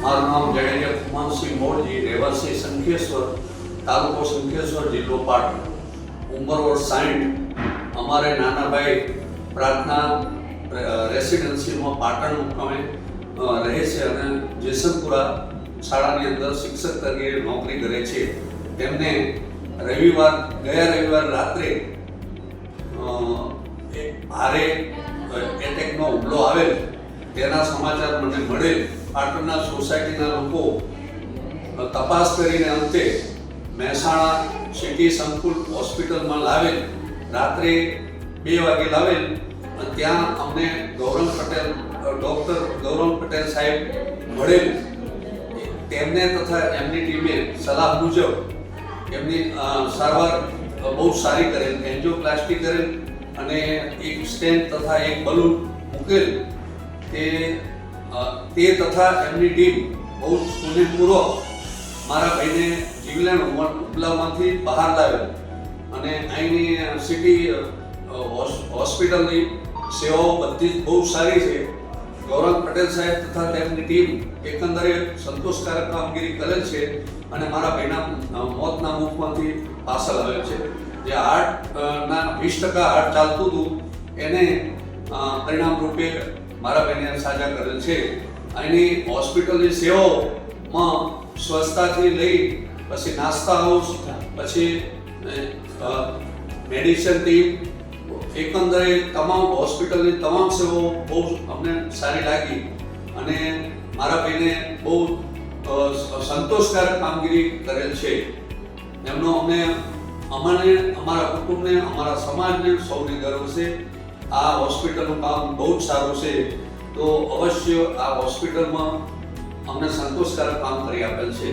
મારું નામ જડેજા કુમારસિંહ મોરજી, રહેવાસી શંખેશ્વર, તાલુકો શંખેશ્વર, જિલ્લો પાટણ. ઉંમર વર્ષ 60. અમારે નાના ભાઈ પ્રાર્થના રેસિડેન્સીમાં પાટણ મુકામે રહે છે અને જેસનપુરા શાળાની અંદર શિક્ષક તરીકે નોકરી કરે છે. તેમને ગયા રવિવાર રાત્રે એક ભારે એટેકનો હુમલો આવેલ તેના સમાચાર મને મળેલ. પાટણના સોસાયટીના લોકો તપાસ કરીને અંતે મહેસાણા સિટી સંકુલ હોસ્પિટલમાં લાવેલ. રાત્રે 2 વાગે લાવેલ. ત્યાં અમને ડૉક્ટર ગૌરવ પટેલ સાહેબ મળેલ. તેમને તથા એમની ટીમે સલાહ મુજબ એમની સારવાર બહુ સારી કરેલ, એન્જિયોપ્લાસ્ટી કરેલ અને એક સ્ટેન્ટ તથા એક બલૂન મૂકેલ. તે તથા એમની ટીમ બહુ પુણ્યપૂર્વક મારા ભાઈને જીવલેણ હુમલામાંથી બહાર લાવેલ અને અહીંની સિટી હોસ્પિટલની સેવાઓ બધી જ બહુ સારી છે. ગૌરવ પટેલ સાહેબ તથા તેમની ટીમ એકંદરે સંતોષકારક કામગીરી કરેલ છે અને મારા ભાઈના મોતના મુખમાંથી પાછળ આવેલ છે. જે હાર્ટના 20% હાર્ટ ચાલતું હતું એને પરિણામ રૂપે મારા ભાઈને સાજા કરેલ છે. અહીંની હોસ્પિટલની સેવાઓમાં સ્વચ્છતાથી લઈ પછી નાસ્તા હાઉસ, પછી મેડિસિન ટીમ, એકંદરે તમામ હોસ્પિટલની તમામ સેવાઓ બહુ અમને સારી લાગી અને મારા ભાઈને બહુ સંતોષકારક કામગીરી કરેલ છે. એમનો અમને અમારા કુટુંબને, અમારા સમાજને સૌને ગર્વ છે. આ હોસ્પિટલનું કામ બહુ જ સારું છે. તો અવશ્ય આ હોસ્પિટલમાં અમને સંતોષકારક કામ કરી આપેલ છે.